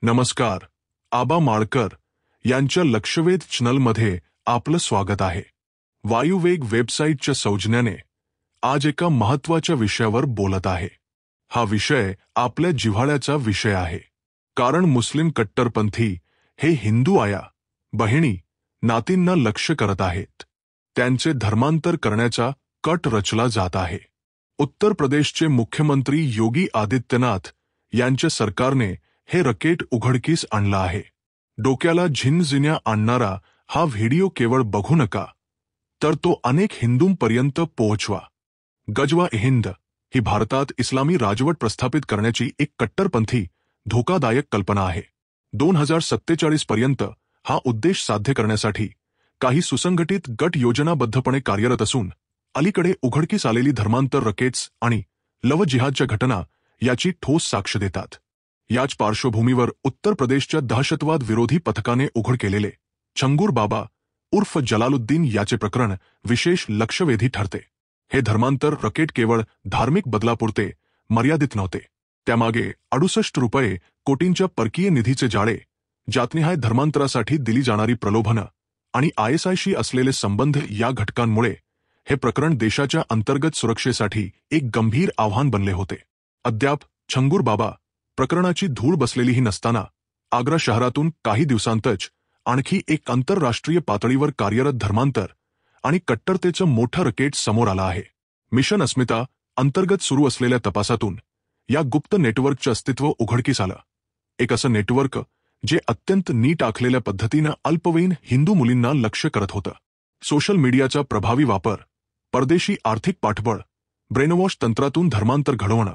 नमस्कार. आबा माळकर यांच्या लक्षवेध चॅनलमध्ये आपलं स्वागत आहे. वायुवेग वेबसाईटच्या सौजन्याने आज एका महत्त्वाच्या विषयावर बोलत आहे. हा विषय आपल्या जिव्हाळ्याचा विषय आहे. कारण मुस्लिम कट्टरपंथी हे हिंदू आया, बहिणी, नातींना लक्ष्य करत आहेत. त्यांचे धर्मांतर करण्याचा कट रचला जात आहे. उत्तर प्रदेशचे मुख्यमंत्री योगी आदित्यनाथ यांच्या सरकारने हे रकेट उघडकीस आणला आहे. डोक्याला झिनझिन्या आणणारा हा व्हिडिओ केवळ बघू नका, तर तो अनेक हिंदूंपर्यंत पोहोचवा. गजवा-ए-हिंद ही भारतात इस्लामी राजवट प्रस्थापित करण्याची एक कट्टरपंथी, धोकादायक कल्पना आहे. 2047 पर्यंत हा उद्देश साध्य करण्यासाठी काही सुसंघटित गट योजनाबद्धपणे कार्यरत असून, अलीकडे उघडकीस आलेली धर्मांतर रकेट्स आणि लव जिहादच्या घटना याची ठोस साक्ष देतात. याच पार्श्वभूमीवर उत्तर प्रदेशच्या दहशतवाद विरोधी पथकाने उघड केलेले छंगूर बाबा उर्फ जलालुद्दीन याचे प्रकरण विशेष लक्षवेधी ठरते. हे धर्मांतर रकेट केवळ धार्मिक बदलापुरते मर्यादित नव्हते. त्यामागे 68 कोटींच्या परकीय निधीचे जाळे, जातनिहाय धर्मांतरासाठी दिली जाणारी प्रलोभनं आणि ISIशी असलेले संबंध या घटकांमुळे हे प्रकरण देशाच्या अंतर्गत सुरक्षेसाठी एक गंभीर आव्हान बनले होते. अद्याप छंगूर बाबा प्रकरणाची धूळ बसलेलीही नसताना आग्रा शहरातून काही दिवसांतच आणखी एक आंतरराष्ट्रीय पातळीवर कार्यरत धर्मांतर आणि कट्टरतेचं मोठं रकेट समोर आलं आहे. मिशन अस्मिता अंतर्गत सुरू असलेल्या तपासातून या गुप्त नेटवर्कचं अस्तित्व उघडकीस आलं. एक असं नेटवर्क जे अत्यंत नीट आखलेल्या पद्धतीनं अल्पवयीन हिंदू मुलींना लक्ष्य करत होतं. सोशल मीडियाचा प्रभावी वापर, परदेशी आर्थिक पाठबळ, ब्रेनवॉश तंत्रातून धर्मांतर घडवणं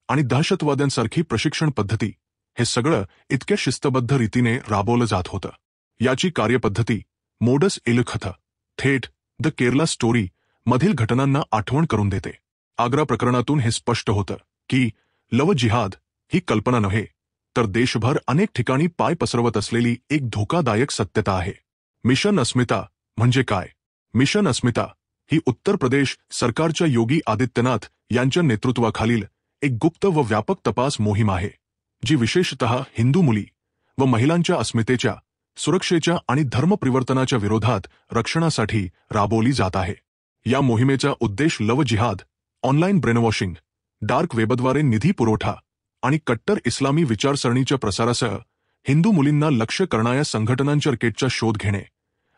आणि दहशतवाद्यांसारखी प्रशिक्षण पद्धती, हे सगळं इतक्या शिस्तबद्ध रीतीने राबवलं जात होतं. याची कार्यपद्धती मोडस एलखथ थेट द केरला स्टोरी मधील घटनांना आठवण करून देते. आग्रा प्रकरणातून हे स्पष्ट होतं की लव जिहाद ही कल्पना नव्हे, तर देशभर अनेक ठिकाणी पाय पसरवत असलेली एक धोकादायक सत्यता आहे. मिशन अस्मिता म्हणजे काय? मिशन अस्मिता ही उत्तर प्रदेश सरकारच्या योगी आदित्यनाथ यांच्या नेतृत्वाखालील एक गुप्त व व्यापक तपास मोहीम आहे, जी विशेषतः हिंदू मुली व महिलांच्या अस्मितेच्या, सुरक्षेच्या आणि धर्मपरिवर्तनाच्या विरोधात रक्षणासाठी राबवली जात आहे. या मोहिमेचा उद्देश लव जिहाद, ऑनलाईन ब्रेनवॉशिंग, डार्क वेबद्वारे निधी पुरवठा आणि कट्टर इस्लामी विचारसरणीच्या प्रसारासह हिंदू मुलींना लक्ष्य करणाऱ्या संघटनांच्या रकेटचा शोध घेणे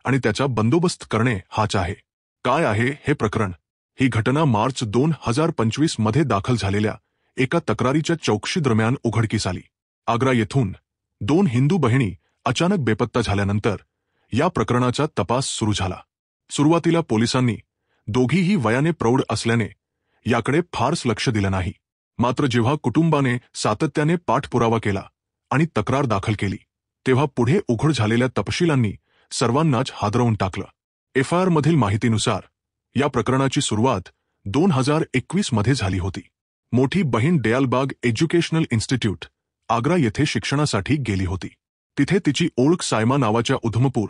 आणि त्याचा बंदोबस्त करणे हाच आहे. काय आहे हे प्रकरण? ही घटना मार्च 2025 मध्ये दाखल झालेल्या एका तक्रारीच्या चौकशी दरम्यान उघडकीस आली. आग्रा येथून 2 हिंदू बहिणी अचानक बेपत्ता झाल्यानंतर या प्रकरणाचा तपास सुरू झाला. सुरुवातीला पोलिसांनी, दोघीही वयाने प्रौढ असल्याने, याकडे फारस लक्ष दिलं नाही. मात्र जेव्हा कुटुंबाने सातत्याने पाठपुरावा केला आणि तक्रार दाखल केली, तेव्हा पुढे उघड झालेल्या तपशिलांनी सर्वांनाच हादरवून टाकलं. FIR मधील माहितीनुसार या प्रकरणाची सुरुवात 2021 मध्ये झाली होती. मोठी बहीण दयालबाग एज्युकेशनल इन्स्टिट्यूट, आग्रा येथे शिक्षणासाठी गेली होती. तिथे तिची ओळख सायमा नावाच्या उधमपूर,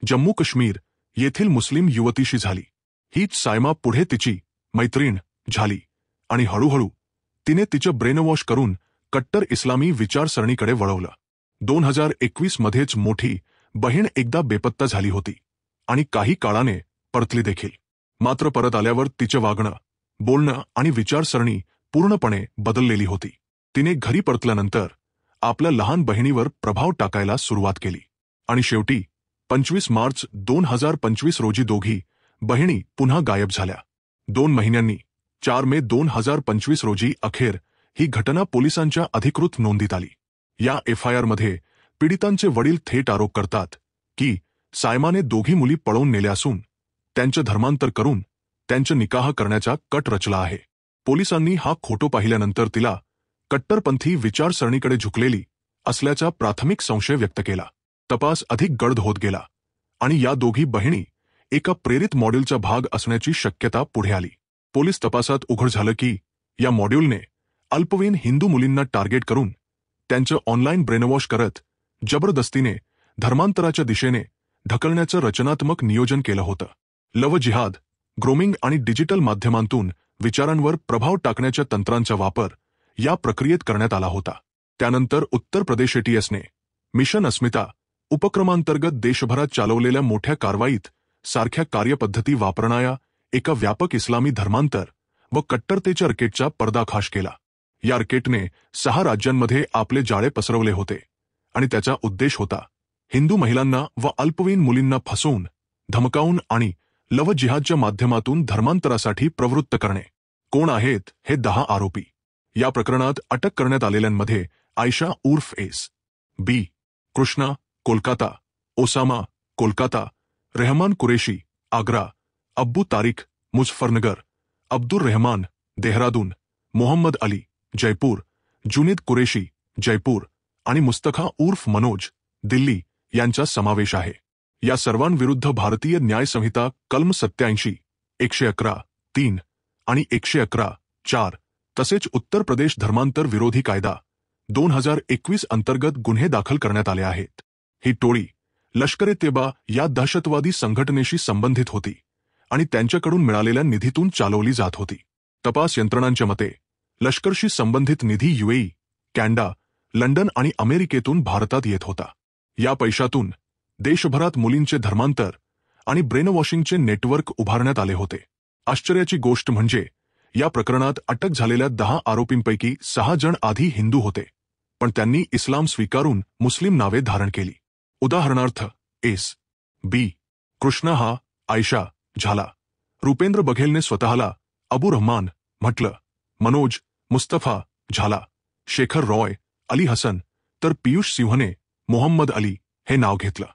जम्मू काश्मीर येथील मुस्लिम युवतीशी झाली. हीच सायमा पुढे तिची मैत्रीण झाली आणि हळूहळू तिने तिचं ब्रेनवॉश करून कट्टर इस्लामी विचारसरणीकडे वळवलं. 2021 मध्येच मोठी बहीण एकदा बेपत्ता झाली होती आणि काही काळाने परतली देखील. मात्र परत आल्यावर तिचं वागणं, बोलणं आणि विचारसरणी पूर्णपणे बदललेली होती. तिने घरी परतल्यानंतर आपल्या लहान बहिणीवर प्रभाव टाकायला सुरुवात केली आणि शेवटी 25 मार्च 2025 रोजी दोघी बहिणी पुन्हा गायब झाल्या. 2 महिन्यांनी 4 मे 2025 रोजी अखेर ही घटना पोलिसांच्या अधिकृत नोंदीत आली. या FIR मध्ये पीडितांचे वडील थेट आरोप करतात की सायमाने दोघी मुली पळवून नेल्या असून त्यांचं धर्मांतर करून त्यांचं निकाह करण्याचा कट रचला आहे. पोलिसांनी हा फोटो पाहिल्यानंतर तिला कट्टरपंथी विचारसरणीकडे झुकलेली असल्याचा प्राथमिक संशय व्यक्त केला. तपास अधिक गडद होत गेला आणि या दोघी बहिणी एका प्रेरित मॉड्यूलचा भाग असण्याची शक्यता पुढे आली. पोलीस तपासात उघड झालं की या मॉड्यूलने अल्पवयीन हिंदू मुलींना टार्गेट करून त्यांचं ऑनलाईन ब्रेनवॉश करत जबरदस्तीने धर्मांतराच्या दिशेने ढकलण्याचं रचनात्मक नियोजन केलं होतं. लव जिहाद, ग्रोमिंग आणि डिजिटल माध्यमांतून विचारांवर प्रभाव टाकण्याच्या तंत्रांचा वापर या प्रक्रियेत करण्यात आला होता. त्यानंतर उत्तर प्रदेश ATSने मिशन अस्मिता उपक्रमांतर्गत देशभरात चालवलेल्या मोठ्या कारवाईत सारख्या कार्यपद्धती वापरणाऱ्या एका व्यापक इस्लामी धर्मांतर व कट्टरतेच्या रकेटचा पर्दाफाश केला. या रकेटने 6 राज्यांमध्ये आपले जाळे पसरवले होते आणि त्याचा उद्देश होता हिंदू महिलांना व अल्पवयीन मुलींना फसवून, धमकावून आणि लव जिहादच्या माध्यमातून धर्मांतरासाठी प्रवृत्त करणे. कोण आहेत हे 10 आरोपी? या प्रकरणात अटक करण्यात आलेल्यांमध्ये आयशा उर्फ एस. बी. कृष्णा, कोलकाता; ओसामा, कोलकाता; रेहमान कुरेशी, आग्रा; अब्बू तारिक, मुझफ्फरनगर; अब्दुल रहमान, देहरादून; मोहम्मद अली, जयपूर; जुनीद कुरेशी, जयपूर आणि मुस्तफा उर्फ मनोज, दिल्ली यांचा समावेश आहे. या सर्वांविरुद्ध भारतीय न्याय संहिता कलम 87, 111, 3 आणि 111, 4 तसेच उत्तर प्रदेश धर्मांतर विरोधी कायदा 2021 अंतर्गत गुन्हे दाखल करण्यात आले आहेत. ही टोळी लष्कर-ए-तैयबा या दहशतवादी संघटनेशी संबंधित होती आणि त्यांच्याकडून मिळालेल्या निधीतून चालवली जात होती. तपास यंत्रणांच्या मते लष्करशी संबंधित निधी UAE, कॅनडा, लंडन आणि अमेरिकेतून भारतात येत होता. या पैशातून देशभरात मुलींचे धर्मांतर आणि ब्रेनवॉशिंगचे नेटवर्क उभारण्यात आले होते. आश्चर्याची गोष्ट म्हणजे या प्रकरणात अटक झालेल्या 10 आरोपींपैकी 6 जण आधी हिंदू होते, पण त्यांनी इस्लाम स्वीकारून मुस्लिम नावे धारण केली. उदाहरणार्थ एस. बी. कृष्णा हा आयशा झाला. रुपेंद्र बघेलने स्वतःला अबू रहमान म्हटलं. मनोज मुस्तफा झाला. शेखर रॉय, अली हसन तर पियुष सिंहने मोहम्मद अली हे नाव घेतलं.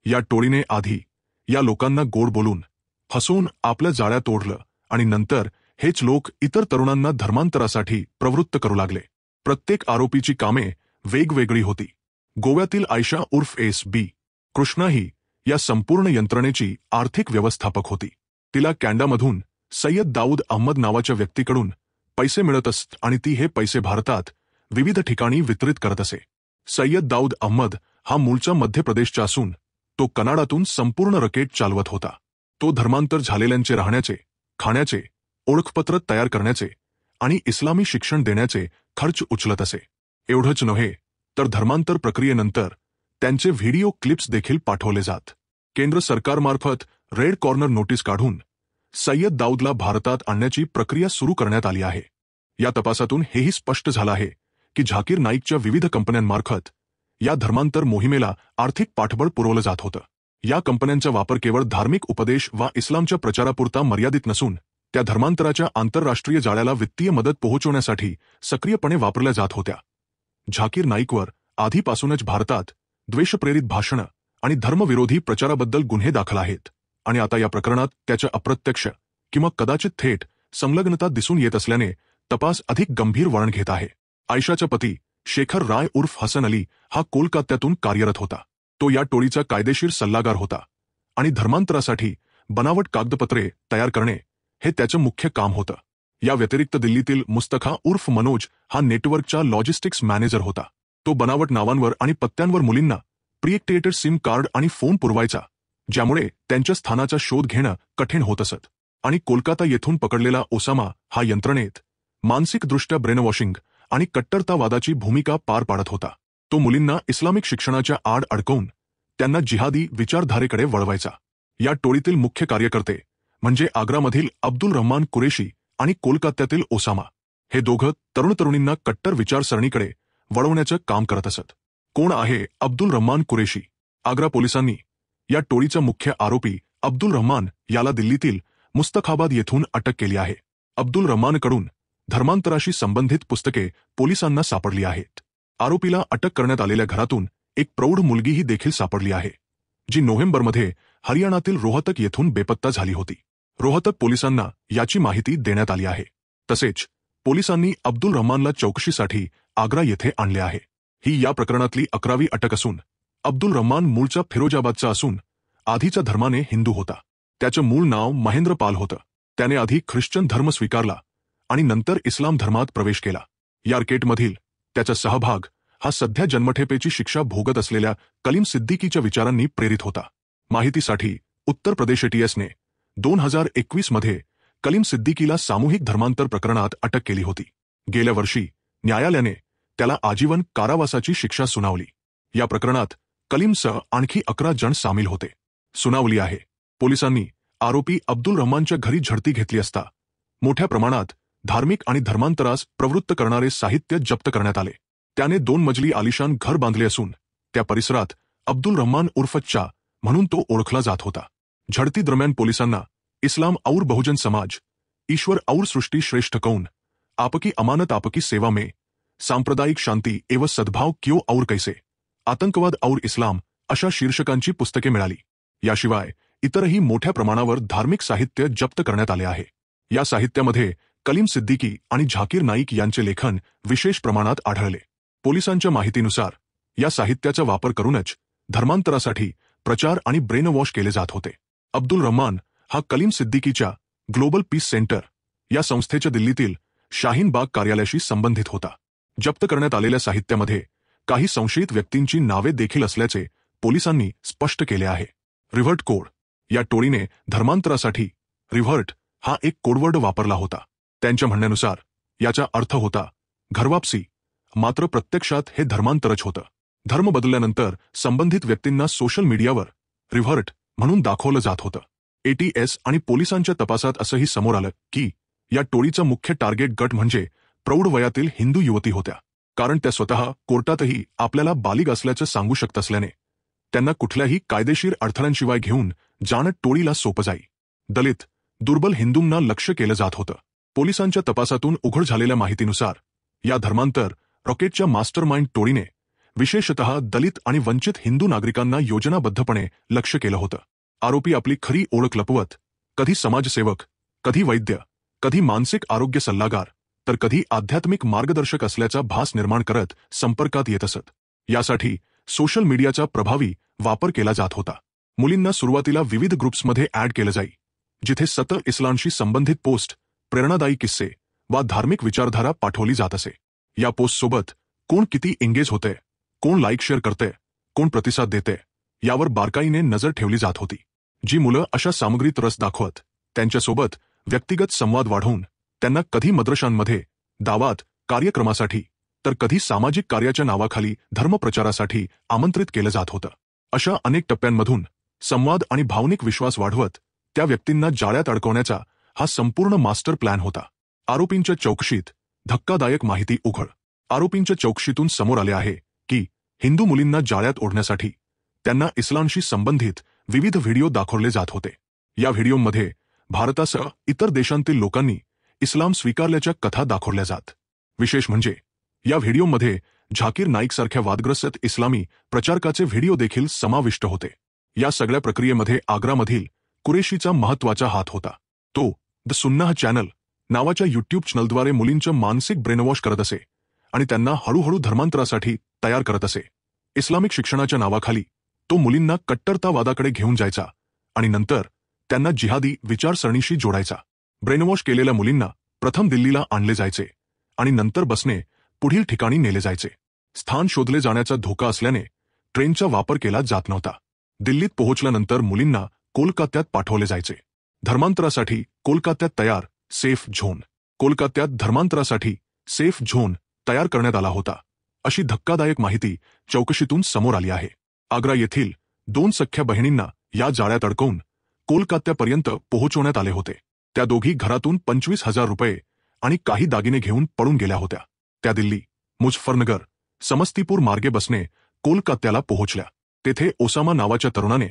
या टोळीने आधी या लोकांना गोड बोलून, फसवून आपल्या जाळ्यात ओढलं आणि नंतर हेच लोक इतर तरुणांना धर्मांतरासाठी प्रवृत्त करू लागले. प्रत्येक आरोपीची कामे वेगवेगळी होती. गोव्यातील आयशा उर्फ एस. बी. कृष्णा ही या संपूर्ण यंत्रणेची आर्थिक व्यवस्थापक होती. तिला कॅनडामधून सय्यद दाऊद अहमद नावाच्या व्यक्तीकडून पैसे मिळत असत आणि ती हे पैसे भारतात विविध ठिकाणी वितरित करत असे. सय्यद दाऊद अहमद हा मूळचा मध्य प्रदेशचा असून तो कनाडातून संपूर्ण रकेट चालवत होता. तो धर्मांतर झालेल्यांचे राहण्याचे, खाण्याचे, ओळखपत्र तयार करण्याचे आणि इस्लामी शिक्षण देण्याचे खर्च उचलत असे. एवढंच नव्हे तर धर्मांतर प्रक्रियेनंतर त्यांचे व्हिडिओ क्लिप्स देखील पाठवले जात. केंद्र सरकारमार्फत रेड कॉर्नर नोटीस काढून सय्यद दाऊदला भारतात आणण्याची प्रक्रिया सुरू करण्यात आली आहे. या तपासातून हेही स्पष्ट झालं आहे की झाकीर नाईकच्या विविध कंपन्यांमार्फत या धर्मांतर मोहिमेला आर्थिक पाठबळ पुरवलं जात होतं. या कंपन्यांचा वापर केवळ धार्मिक उपदेश वा इस्लामच्या प्रचारापुरता मर्यादित नसून त्या धर्मांतराच्या आंतरराष्ट्रीय जाळ्याला वित्तीय मदत पोहोचवण्यासाठी सक्रियपणे वापरल्या जात होत्या. झाकीर नाईकवर आधीपासूनच भारतात द्वेषप्रेरित भाषणं आणि धर्मविरोधी प्रचाराबद्दल गुन्हे दाखल आहेत आणि आता या प्रकरणात त्याच्या अप्रत्यक्ष किंवा कदाचित थेट संलग्नता दिसून येत असल्याने तपास अधिक गंभीर वळण घेत आहे. आयशाचा पती शेखर राय उर्फ हसन अली हा कोलकात्यातून कार्यरत होता. तो या टोळीचा कायदेशीर सल्लागार होता आणि धर्मांतरासाठी बनावट कागदपत्रे तयार करणे हे त्याचं मुख्य काम होतं. या व्यतिरिक्त दिल्लीतील मुस्तफा उर्फ मनोज हा नेटवर्कचा लॉजिस्टिक्स मॅनेजर होता. तो बनावट नावांवर आणि पत्त्यांवर मुलींना प्रीएक्टिएटेड सिम कार्ड आणि फोन पुरवायचा, ज्यामुळे त्यांच्या स्थानाचा शोध घेणं कठीण होत असत. आणि कोलकाता येथून पकडलेला ओसामा हा यंत्रणेत मानसिकदृष्ट्या ब्रेनवॉशिंग आणि कट्टरतावादाची भूमिका पार पाडत होता. तो मुलींना इस्लामिक शिक्षणाच्या आड अडकवून त्यांना जिहादी विचारधारेकडे वळवायचा. या टोळीतील मुख्य कार्यकर्ते म्हणजे आग्रामधील अब्दुल रहमान कुरेशी आणि कोलकात्यातील ओसामा. हे दोघं तरुण-तरुणींना कट्टर विचारसरणीकडे वळवण्याचं काम करत असत. कोण आहे अब्दुल रहमान कुरेशी? आग्रा पोलिसांनी या टोळीचा मुख्य आरोपी अब्दुल रहमान याला दिल्लीतील मुस्तफाबाद येथून अटक केली आहे. अब्दुल रहमानकडून धर्मांतराशी संबंधित पुस्तके पोलिसांना सापडली आहेत. आरोपीला अटक करण्यात आलेल्या घरातून एक प्रौढ मुलगीही देखील सापडली आहे, जी नोव्हेंबरमध्ये हरियाणातील रोहतक येथून बेपत्ता झाली होती. रोहतक पोलिसांना याची माहिती देण्यात आली आहे. तसेच पोलिसांनी अब्दुल रहमानला चौकशीसाठी आग्रा येथे आणले आहे. ही या प्रकरणातली 11वी अटक असून अब्दुल रहमान मूळचा फिरोजाबादचा असून आधीच्या धर्माने हिंदू होता. त्याचं मूळ नाव महेंद्र पाल होतं. त्याने आधी ख्रिश्चन धर्म स्वीकारला आणि नंतर इस्लाम धर्मात प्रवेश केला. या रकेटमधील त्याचा सहभाग हा सध्या जन्मठेपेची शिक्षा भोगत असलेल्या कलीम सिद्दीकीच्या विचारांनी प्रेरित होता. माहितीसाठी उत्तर प्रदेश ATSने 2021 मध्ये कलीम सिद्दीकीला सामूहिक धर्मांतर प्रकरणात अटक केली होती. गेल्या वर्षी न्यायालयाने त्याला आजीवन कारावासाची शिक्षा सुनावली. या प्रकरणात कलीमसह आणखी 11 जण सामील होते. सुनावली आहे. पोलिसांनी आरोपी अब्दुल रहमानच्या घरी झडती घेतली असता मोठ्या प्रमाणात धार्मिक आणि धर्मांतरास प्रवृत्त करणारे साहित्य जप्त करण्यात आले. त्याने 2 मजली आलिशान घर बांधले असून त्या परिसरात अब्दुल रहमान उर्फ चा म्हणून तो ओळखला जात होता. झडती दरम्यान पोलिसांना इस्लाम और बहुजन समाज, ईश्वर और सृष्टी श्रेष्ठ कौन, आपकी अमानत आपकी सेवा में, सांप्रदायिक शांती एवं सद्भाव क्यों और कैसे, आतंकवाद और इस्लाम अशा शीर्षकांची पुस्तके मिळाली. याशिवाय इतरही मोठ्या प्रमाणावर धार्मिक साहित्य जप्त करण्यात आले आहे. या साहित्यामध्ये कलीम सिद्दीकी आणि झाकीर नाईक यांचे लेखन विशेष प्रमाणात आढळले. पोलिसांच्या माहितीनुसार या साहित्याचा वापर करूनच धर्मांतरासाठी प्रचार आणि ब्रेनवॉश केले जात होते. अब्दुल रहमान हा कलीम सिद्दीकीच्या ग्लोबल पीस सेंटर या संस्थेच्या दिल्लीतील शाहीन बाग कार्यालयाशी संबंधित होता. जप्त करण्यात आलेल्या साहित्यामध्ये काही संशयित व्यक्तींची नावे देखील असल्याचे पोलिसांनी स्पष्ट केले आहे. रिव्हर्ट कोड या टोळीने धर्मांतरासाठी रिव्हर्ट हा एक कोडवर्ड वापरला होता. त्यांच्या म्हणण्यानुसार याचा अर्थ होता घरवापसी, मात्र प्रत्यक्षात हे धर्मांतरच होतं. धर्म बदलल्यानंतर संबंधित व्यक्तींना सोशल मीडियावर रिव्हर्ट म्हणून दाखवलं जात होतं. ATS आणि पोलिसांच्या तपासात असंही समोर आलं की या टोळीचा मुख्य टार्गेट गट म्हणजे प्रौढ वयातील हिंदू युवती होत्या. कारण त्या स्वतः कोर्टातही आपल्याला बालिग असल्याचं सांगू शकत असल्याने त्यांना कुठल्याही कायदेशीर अडथळ्यांशिवाय घेऊन जाणं टोळीला सोपं जाई. दलित, दुर्बल हिंदूंना लक्ष्य केलं जात होतं. पोलिसांच्या तपासातून उघड झालेल्या माहितीनुसार या धर्मांतर रॉकेटच्या मास्टरमाइंड टोळीने विशेषतः दलित आणि वंचित हिंदू नागरिकांना योजनाबद्धपणे लक्ष्य केलं होतं. आरोपी आपली खरी ओळख लपवत कधी समाजसेवक, कधी वैद्य, कधी मानसिक आरोग्य सल्लागार, तर कधी आध्यात्मिक मार्गदर्शक असल्याचा भास निर्माण करत संपर्कात येत असत. यासाठी सोशल मीडियाचा प्रभावी वापर केला जात होता. मुलींना सुरुवातीला विविध ग्रुप्समध्ये ॲड केलं जाई, जिथे सतत इस्लामशी संबंधित पोस्ट, प्रेरणादायी किस्से वा धार्मिक विचारधारा पाठवली जात असे. या पोस्टसोबत कोण किती एंगेज होते, कोण लाईक शेअर करते, कोण प्रतिसाद देते, यावर बारकाईने नजर ठेवली जात होती. जी मुलं अशा सामग्रीत रस दाखवत त्यांच्यासोबत व्यक्तिगत संवाद वाढवून त्यांना कधी मद्रशांमध्ये दावात कार्यक्रमासाठी तर कधी सामाजिक कार्याच्या नावाखाली धर्मप्रचारासाठी आमंत्रित केलं जात होतं. अशा अनेक टप्प्यांमधून संवाद आणि भावनिक विश्वास वाढवत त्या व्यक्तींना जाळ्यात अडकवण्याचा हा संपूर्ण मास्टर प्लॅन होता. आरोपींच्या चौकशीत धक्कादायक माहिती उघड. आरोपींच्या चौकशीतून समोर आले आहे की हिंदू मुलींना जाळ्यात ओढण्यासाठी त्यांना इस्लामशी संबंधित विविध व्हिडिओ दाखवले जात होते. या व्हिडिओमध्ये भारतासह इतर देशांतील लोकांनी इस्लाम स्वीकारल्याच्या कथा दाखवल्या जात. विशेष म्हणजे या व्हिडिओमध्ये झाकीर नाईकसारख्या वादग्रस्त इस्लामी प्रचारकाचे व्हिडिओ देखील समाविष्ट होते. या सगळ्या प्रक्रियेमध्ये आग्रामधील कुरेशीचा महत्त्वाचा हात होता. तो द सुन्नाह चॅनल नावाच्या यूट्यूब चॅनलद्वारे मुलींचं मानसिक ब्रेनवॉश करत असे आणि त्यांना हळूहळू धर्मांतरासाठी तयार करत असे. इस्लामिक शिक्षणाच्या नावाखाली तो मुलींना कट्टरतावादाकडे घेऊन जायचा आणि नंतर त्यांना जिहादी विचारसरणीशी जोडायचा. ब्रेनवॉश केलेल्या मुलींना प्रथम दिल्लीला आणले जायचे आणि नंतर बसने पुढील ठिकाणी नेले जायचे. स्थान शोधले जाण्याचा धोका असल्याने ट्रेनचा वापर केला जात नव्हता. दिल्लीत पोहोचल्यानंतर मुलींना कोलकात्यात पाठवले जायचे. धर्मांतरासाठी कोलकात्यात तयार सेफ झोन. कोलकात्यात धर्मांतरासाठी सेफ झोन तयार करण्यात आला होता, अशी धक्कादायक माहिती चौकशीतून समोर आली आहे. आग्रा येथील 2 सख्ख्या बहिणींना या जाळ्यात अडकवून कोलकात्यापर्यंत पोहोचवण्यात आले होते. त्या दोघी घरातून 25,000 रुपये आणि काही दागिने घेऊन पळून गेल्या होत्या. त्या दिल्ली, मुझफ्फरनगर, समस्तीपूर मार्गे बसने कोलकात्याला पोहोचल्या. तेथे ओसामा नावाच्या तरुणाने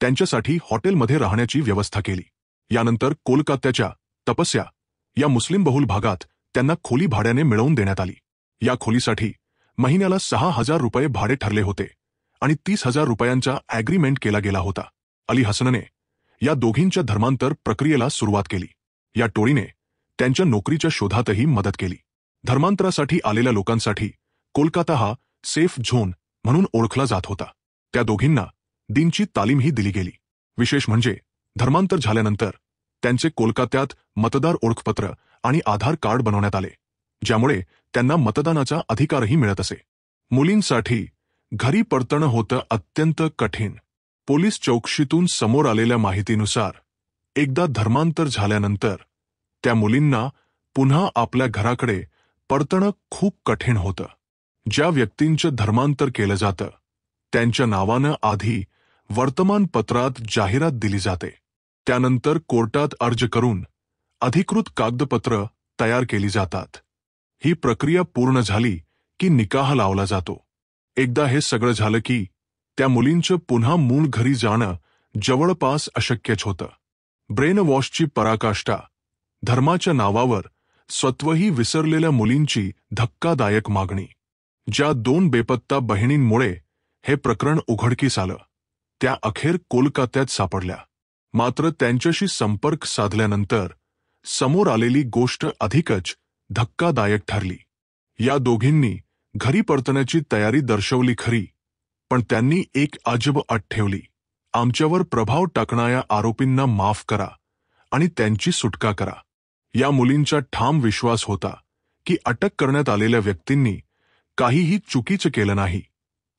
त्यांच्यासाठी हॉटेलमध्ये राहण्याची व्यवस्था केली. यानंतर कोलकात्याच्या तपस्या या मुस्लिम बहुल भागात त्यांना खोली भाड्याने मिळवून देण्यात आली. या खोलीसाठी महिन्याला 6,000 रुपये भाडे ठरले होते आणि 30,000 रुपयांचा ॲग्रीमेंट केला गेला होता. अली हसनने या दोघींच्या धर्मांतर प्रक्रियेला सुरुवात केली. या टोळीने त्यांच्या नोकरीच्या शोधातही मदत केली. धर्मांतरासाठी आलेल्या लोकांसाठी कोलकाता हा सेफ झोन म्हणून ओळखला जात होता. त्या दोघींना दीनची तालीमही दिली गेली. विशेष म्हणजे धर्मांतर झाल्यानंतर त्यांचे कोलकात्यात मतदार ओळखपत्र आणि आधार कार्ड बनवण्यात आले, ज्यामुळे त्यांना मतदानाचा अधिकारही मिळत असे. मुलींसाठी घरी परतणं होतं अत्यंत कठीण. पोलीस चौकशीतून समोर आलेल्या माहितीनुसार एकदा धर्मांतर झाल्यानंतर त्या मुलींना पुन्हा आपल्या घराकडे परतणं खूप कठीण होतं. ज्या व्यक्तींचं धर्मांतर केलं जातं त्यांच्या नावानं आधी वर्तमानपत्रात जाहिरात दिली जाते, त्यानंतर कोर्टात अर्ज करून अधिकृत कागदपत्र तयार केली जातात. ही प्रक्रिया पूर्ण झाली की निकाह लावला जातो. एकदा हे सगळं झालं की त्या मुलींचं पुन्हा मूळ घरी जाणं जवळपास अशक्यच होतं. ब्रेन वॉशची पराकाष्ठा, धर्माच्या नावावर स्वत्वही विसरलेल्या मुलींची धक्कादायक मागणी. ज्या 2 बेपत्ता बहिणींमुळे हे प्रकरण उघडकीस आलं, त्या अखेर कोलकात्यात सापडल्या. मात्र त्यांच्याशी संपर्क साधल्यानंतर समोर आलेली गोष्ट अधिकच धक्कादायक ठरली. या दोघींनी घरी परतण्याची तयारी दर्शवली खरी, पण त्यांनी एक अजब अट ठेवली: आमच्यावर प्रभाव टाकणाऱ्या आरोपींना माफ करा आणि त्यांची सुटका करा. या मुलींचा ठाम विश्वास होता की अटक करण्यात आलेल्या व्यक्तींनी काहीही चुकीचं केलं नाही,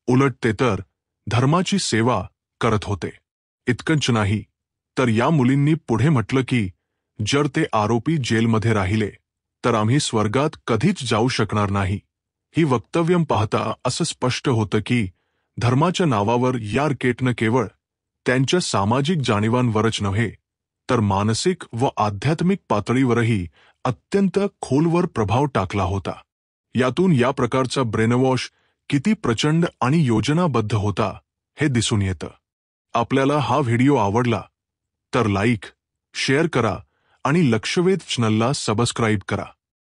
उलट ते तर धर्माची सेवा करत होते. इतकंच नाही, तर या मुलींनी पुढे म्हटलं की जर ते आरोपी जेलमध्ये राहिले तर आम्ही स्वर्गात कधीच जाऊ शकणार नाही. ही वक्तव्य पाहता असं स्पष्ट होतं की धर्माच्या नावावर या रॅकेटनं केवळ त्यांच्या सामाजिक जाणीवांवरच नव्हे, तर मानसिक व आध्यात्मिक पातळीवरही अत्यंत खोलवर प्रभाव टाकला होता. यातून या प्रकारचा ब्रेनवॉश किती प्रचंड आणि योजनाबद्ध होता हे दिसून येतं. आपल्याला हा व्हिडिओ आवडला तर लाईक, शेअर करा आणि लक्षवेध चॅनलला सबस्क्राईब करा.